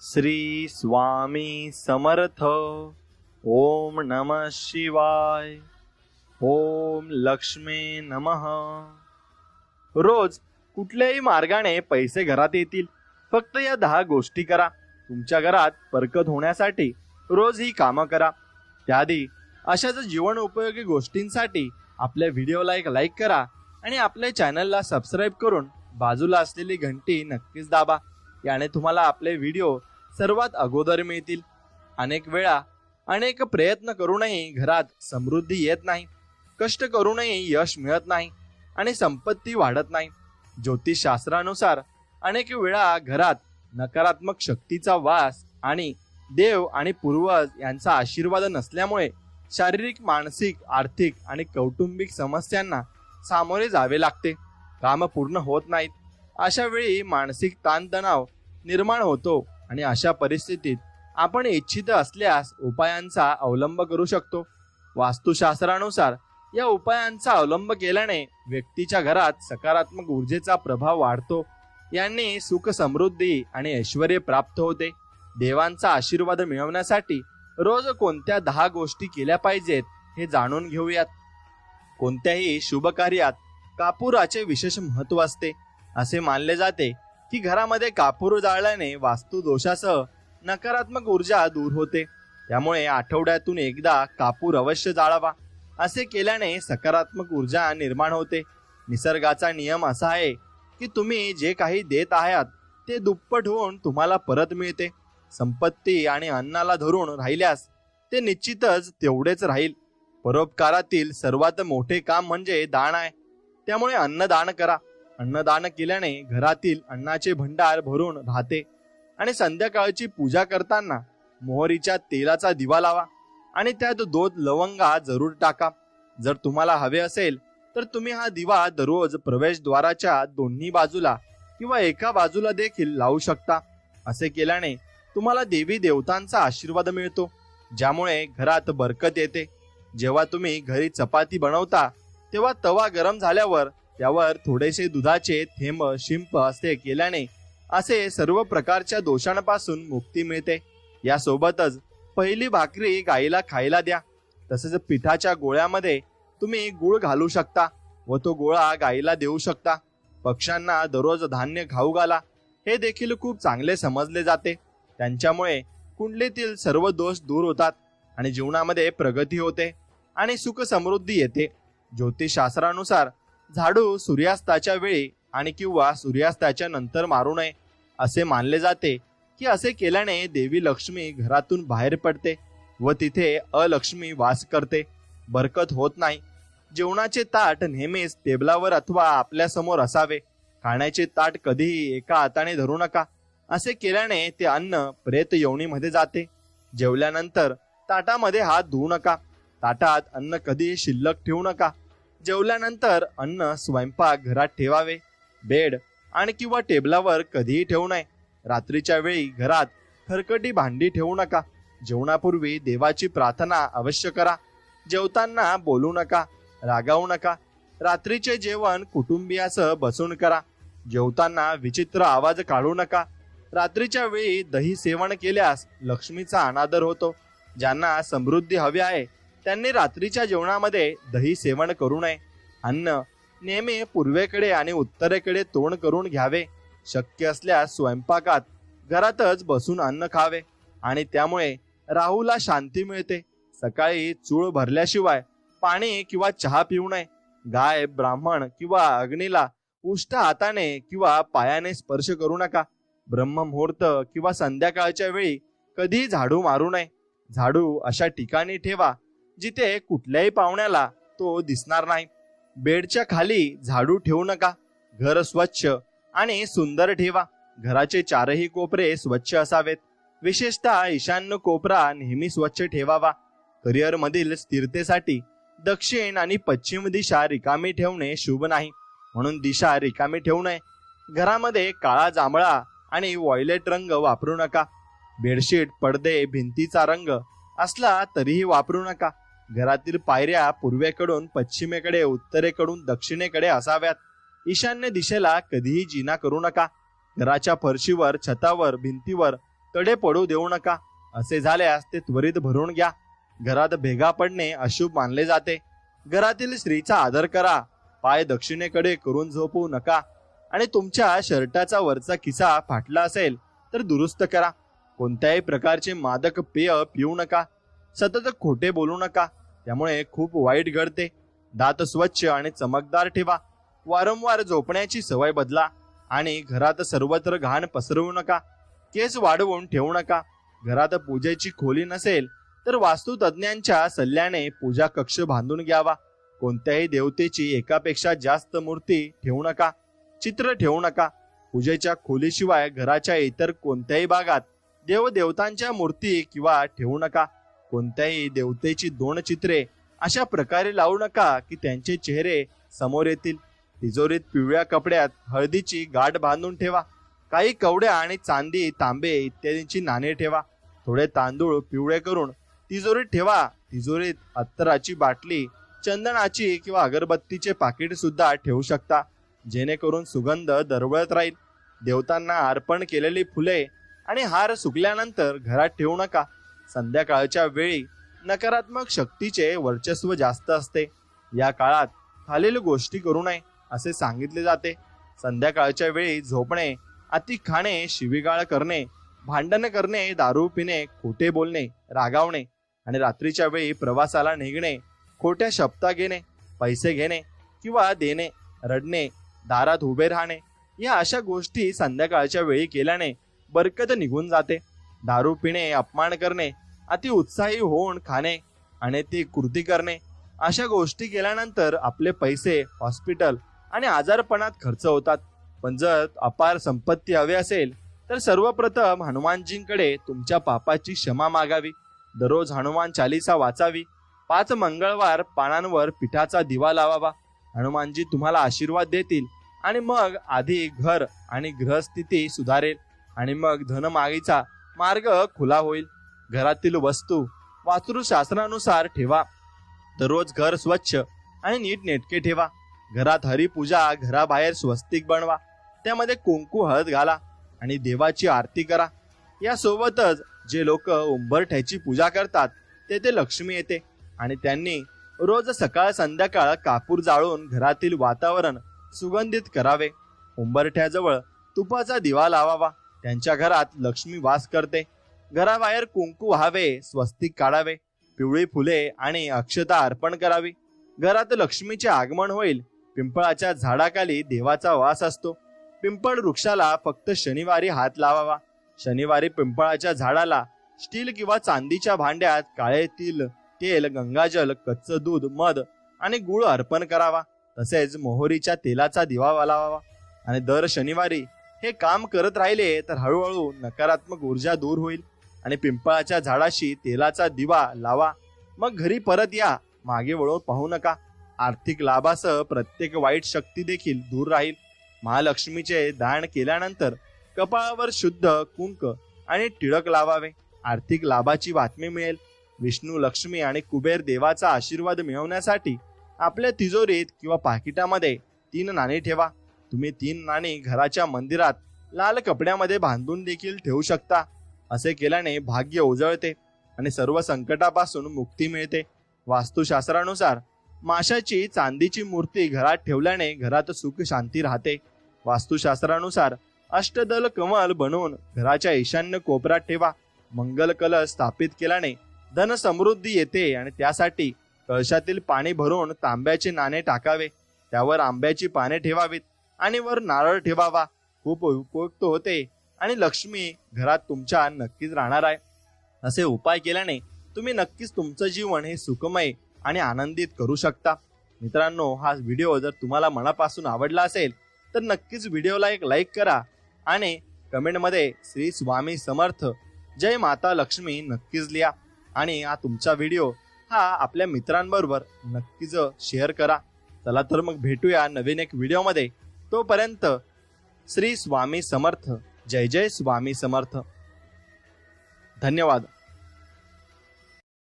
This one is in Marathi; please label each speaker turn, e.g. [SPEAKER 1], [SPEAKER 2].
[SPEAKER 1] श्री स्वामी समर्थ। ओम नमः शिवाय। ओम लक्ष्मी नमः। रोज कुठल्याही मार्गाने पैसे घरात येतील, फक्त या 10 गोष्टी करा। तुमच्या घरात बरकत होण्यासाठी रोज ही कामं करा। त्याआधी अशाच जीवन उपयोगी गोष्टींसाठी आपल्या व्हिडिओला एक लाईक करा आणि आपल्या चॅनलला सबस्क्राईब करून बाजूला असलेली घंटी नक्कीच दाबा। याने तुम्हाला आपले व्हिडिओ सर्वात अगोदर मिळतील। अनेक वेळा अनेक प्रयत्न करूनही घरात समृद्धी येत नाही, कष्ट करूनही यश मिळत नाही आणि संपत्ती वाढत नाही। ज्योतिषशास्त्रानुसार अनेक वेळा घरात नकारात्मक शक्तीचा वास आणि देव आणि पूर्वज यांचा आशीर्वाद नसल्यामुळे शारीरिक, मानसिक, आर्थिक आणि कौटुंबिक समस्यांना सामोरे जावे लागते। काम पूर्ण होत नाहीत। अशा वेळी मानसिक ताणतणाव निर्माण होतो आणि अशा परिस्थितीत आपण इच्छित असल्यास उपायांचा अवलंब करू शकतो। वास्तुशास्त्रानुसार या उपायांचा अवलंब केल्याने व्यक्तीच्या घरात सकारात्मक ऊर्जेचा प्रभाव वाढतो। यांनी सुख, समृद्धी आणि ऐश्वर्य प्राप्त होते। देवांचा आशीर्वाद मिळवण्यासाठी रोज कोणत्या 10 गोष्टी केल्या पाहिजेत हे जाणून घेऊयात। कोणत्याही शुभ कार्यात कापुराचे विशेष महत्त्व असते। असे मानले जाते की घरामध्ये कापूर जाळल्याने वास्तु दोषासह नकारात्मक ऊर्जा दूर होते। त्यामुळे आठवड्यातून एकदा कापूर अवश्य जाळावा। असे केल्याने सकारात्मक ऊर्जा निर्माण होते। निसर्गाचा नियम असा आहे की तुम्ही जे काही देत आहात ते दुप्पट होऊन तुम्हाला परत मिळते। संपत्ती आणि अन्नाला धरून राहिल्यास ते निश्चितच तेवढेच राहील। परोपकारातील सर्वात मोठे काम म्हणजे दान आहे। त्यामुळे अन्नदान करा। अन्नदान केल्याने घरातील अन्नाचे भंडार भरून राहते। आणि संध्याकाळची पूजा करताना मोहरीच्या तेलाचा दिवा लावा आणि त्यात 2 लवंगा जरूर टाका। जर तुम्हाला हवे असेल तर तुम्ही हा दिवा दररोज प्रवेशद्वाराच्या दोन्ही बाजूला किंवा एका बाजूला देखील लावू शकता। असे केल्याने तुम्हाला देवी देवतांचा आशीर्वाद मिळतो, ज्यामुळे घरात बरकत येते। जेव्हा तुम्ही घरी चपाती बनवता तेव्हा तवा गरम झाल्यावर त्यावर थोडेसे दुधाचे थेंब शिंप असे केल्याने असे सर्व प्रकारच्या दोषांपासून मुक्ती मिळते। यासोबतच पहिली भाकरी गाईला खायला द्या। तसेच पिठाच्या गोळ्यामध्ये तुम्ही गुळ घालू शकता व तो गोळा गाईला देऊ शकता। पक्ष्यांना दररोज धान्य खाऊ घाला, हे देखील खूप चांगले समजले जाते। त्यांच्यामुळे कुंडलीतील सर्व दोष दूर होतात आणि जीवनामध्ये प्रगती होते आणि सुख समृद्धी येते। ज्योतिषशास्त्रानुसार झाडू सूर्यास्ताच्या वेळी आणि किंवा सूर्यास्ताच्या नंतर मारू नये। असे मानले जाते की असे केल्याने देवी लक्ष्मी घरातून बाहेर पडते व तिथे अलक्ष्मी वास करते, बरकत होत नाही। जेवणाचे ताट नेहमीच टेबलावर अथवा आपल्या समोर असावे। खाण्याचे ताट कधीही एका हाताने धरू नका। असे केल्याने ते अन्न प्रेत योनीमध्ये जाते। जेवल्यानंतर ताटामध्ये हात धुवू नका। ताटात अन्न कधीही शिल्लक ठेवू नका। जेवल्यानंतर अन्न स्वयंपाक घरात ठेवावे। बेड आणि किंवा टेबलावर कधीही ठेवू नये। रात्रीच्या वेळी घरात खरकटी भांडी ठेवू नका। जेवणापूर्वी देवाची प्रार्थना अवश्य करा। जेवताना बोलू नका, रागावू नका। रात्रीचे जेवण कुटुंबियासह बसून करा। जेवताना विचित्र आवाज काढू नका। रात्रीच्या वेळी दही सेवन केल्यास लक्ष्मीचा अनादर होतो। ज्यांना समृद्धी हवी आहे त्यांनी रात्रीच्या जेवणामध्ये दही सेवन करू नये। अन्न नेहमी पूर्वेकडे आणि उत्तरेकडे तोंड करून घ्यावे। शक्य असल्यास स्वयंपाकात घरातच बसून अन्न खावे आणि त्यामुळे राहूला शांती मिळते। सकाळी चूळ भरल्याशिवाय पाणी किंवा चहा पिऊ नये। गाय, ब्राह्मण किंवा अग्नीला उष्ट हाताने किंवा पायाने स्पर्श करू नका। ब्रह्ममुहूर्त किंवा संध्याकाळच्या वेळी कधीही झाडू मारू नये। झाडू अशा ठिकाणी ठेवा जिथे कुठल्याही पाहुण्याला तो दिसणार नाही। बेडच्या खाली झाडू ठेवू नका। घर स्वच्छ आणि सुंदर ठेवा। घराचे 4ही कोपरे स्वच्छ असावेत। विशेषतः ईशान्य कोपरा नेहमी स्वच्छ ठेवावा। करिअर मधील स्थिरतेसाठी दक्षिण आणि पश्चिम दिशा रिकामी ठेवणे शुभ नाही, म्हणून दिशा रिकामी ठेवू नये। घरामध्ये काळा, जांभळा आणि व्हायलेट रंग वापरू नका। बेडशीट, पडदे, भिंतीचा रंग असला तरीही वापरू नका। घरातील पायऱ्या पूर्वेकडून पश्चिमेकडे, उत्तरेकडून दक्षिणेकडे असाव्यात। ईशान्य दिशेला कधीही जिना करू नका। घराच्या फरशीवर, छतावर, भिंतीवर तडे पडू देऊ नका. असे झाल्यास ते त्वरित भरून घ्या. घरात भेगा पडणे अशुभ मानले जाते. घरातील स्त्रीचा आदर करा. पाय दक्षिणेकडे करून झोपू नका. आणि तुमच्या शर्टाचा वरचा खिसा फाटला असेल तर दुरुस्त करा. कोणत्याही प्रकारचे मादक पेय पिऊ नका. सतत खोटे बोलू नका, त्यामुळे खूप वाईट घडते. दात स्वच्छ आणि चमकदार ठेवा. वारंवार झोपण्याची सवय बदला. आणि घरात सर्वत्र घाण पसरवू नका. केस वाढवून ठेवू नका. घरात पूजेची खोली नसेल तर वास्तुतज्ञांच्या सल्ल्याने पूजा कक्ष बांधून घ्यावा. कोणत्याही देवतेची एकापेक्षा जास्त मूर्ती ठेवू नका. चित्र ठेवू नका. पूजेच्या खोलीशिवाय घराच्या इतर कोणत्याही भागात देवदेवतांच्या मूर्ती किंवा ठेवू नका. कोणत्याही देवतेची 2 चित्रे अशा प्रकारे लावू नका की त्यांचे चेहरे समोर येतील. तिजोरीत पिवळ्या कपड्यात हळदीची गाठ बांधून ठेवा. काही कवड्या आणि चांदी, तांबे इत्यादींची नाणी ठेवा. थोडे तांदूळ पिवळे करून तिजोरीत ठेवा. तिजोरीत अत्तराची बाटली, चंदनाची किंवा अगरबत्तीचे पाकिट सुद्धा ठेवू शकता, जेणेकरून सुगंध दरवळत राहील. देवतांना अर्पण केलेली फुले आणि हार सुकल्यानंतर घरात ठेवू नका. संध्याकाळच्या वेळी नकारात्मक शक्तीचे वर्चस्व जास्त असते. या काळात खालील गोष्टी करू नये असे सांगितले जाते. संध्याकाळच्या वेळी झोपणे, अति खाणे, शिवीगाळ करणे, भांडण करणे, दारू पिणे, खोटे बोलणे, रागावणे आणि रात्रीच्या वेळी प्रवासाला निघणे, खोट्या शपथा घेणे, पैसे घेणे किंवा देणे, रडणे, दारात उभे राहणे या अशा गोष्टी संध्याकाळच्या वेळी केल्याने बरकत निघून जाते. दारू पिणे, अपमान करणे, अति उत्साही होऊन खाणे आणि ती कृती करणे अशा गोष्टी केल्यानंतर आपले पैसे हॉस्पिटल आणि आजारपणात खर्च होतात. पण जर अपार संपत्ती हवी असेल तर सर्वप्रथम हनुमानजींकडे तुमच्या पापाची क्षमा मागावी. दररोज हनुमान चालीसा वाचावी. 5 मंगळवार पानांवर पिठाचा दिवा लावावा. हनुमानजी तुम्हाला आशीर्वाद देतील आणि मग आधी घर आणि ग्रहस्थिती सुधारेल आणि मग धनमागीचा मार्ग खुला होईल. घरातील वस्तू वास्तुशास्त्रानुसार ठेवा. दररोज घर स्वच्छ आणि नीटनेटके ठेवा. घरात हरिपूजा, घराबाहेर स्वस्तिक बनवा. त्यामध्ये कुंकू हळद घाला आणि देवाची आरती करा. यासोबतच जे लोक उंबरठ्याची पूजा करतात तेथे लक्ष्मी येते आणि त्यांनी रोज सकाळ संध्याकाळ कापूर जाळून घरातील वातावरण सुगंधित करावे. उंबरठ्याजवळ तुपाचा दिवा लावावा. त्यांच्या घरात लक्ष्मी वास करते. घराबाहेर कुंकू व्हावे, स्वस्तिक काढावे, पिवळी फुले आणि अक्षता अर्पण करावी. घरात लक्ष्मीचे आगमन होईल. पिंपळाच्या झाडाखाली देवाचा वास असतो. पिंपळ वृक्षाला फक्त शनिवारी हात लावावा. शनिवारी पिंपळाच्या झाडाला स्टील किंवा चांदीच्या भांड्यात काळे तेल, गंगाजल, कच्चं दूध, मध आणि गुळ अर्पण करावा. तसेच मोहरीच्या तेलाचा दिवा लावावा. आणि दर शनिवारी हे काम करत राहिले तर हळूहळू नकारात्मक ऊर्जा दूर होईल. आणि पिंपळाच्या झाडाशी तेलाचा दिवा लावा. मग घरी परत या. मागे वळून पाहू नका. आर्थिक लाभासह प्रत्येक वाईट शक्ती देखील दूर राहील. महालक्ष्मीचे दान केल्यानंतर कपाळावर शुद्ध कुंक आणि टिळक लावावे. आर्थिक लाभाची बातमी मिळेल. विष्णू, लक्ष्मी आणि कुबेर देवाचा आशीर्वाद मिळवण्यासाठी आपल्या तिजोरीत किंवा पाकिटामध्ये 3 नाणी ठेवा. तुम्ही 3 नाणी घराच्या मंदिरात लाल कपड्यामध्ये बांधून देखील ठेवू शकता. असे केल्याने भाग्य उजळते आणि सर्व संकटापासून मुक्ती मिळते. वास्तुशास्त्रानुसार माशाची चांदीची मूर्ती घरात ठेवल्याने घरात सुख शांती राहते. वास्तुशास्त्रानुसार अष्टदल कमल बनवून घराच्या ईशान्य कोपऱ्यात ठेवा. मंगल कलश स्थापित केल्याने धन समृद्धी येते आणि त्यासाठी कळशातील पाणी भरून तांब्याचे नाणे टाकावे. त्यावर आंब्याची पाने ठेवावीत आणि वर नारळ ठेवावा. खूप उपयुक्त होते आणि लक्ष्मी घरात तुमच्या नक्कीच राहणार आहे. असे उपाय केल्याने तुम्ही नक्कीच तुमचं जीवन हे सुखमय आणि आनंदित करू शकता. मित्रांनो, हा व्हिडिओ जर तुम्हाला मनापासून आवडला असेल तर नक्कीच व्हिडिओला एक लाईक करा आणि कमेंटमध्ये श्री स्वामी समर्थ, जय माता लक्ष्मी नक्कीच लिहा. आणि हा तुमचा व्हिडिओ हा आपल्या मित्रांबरोबर नक्कीच शेअर करा. चला तर मग भेटूया नवीन एक व्हिडिओमध्ये. तोपर्यंत श्री स्वामी समर्थ. जय जय स्वामी समर्थ. धन्यवाद.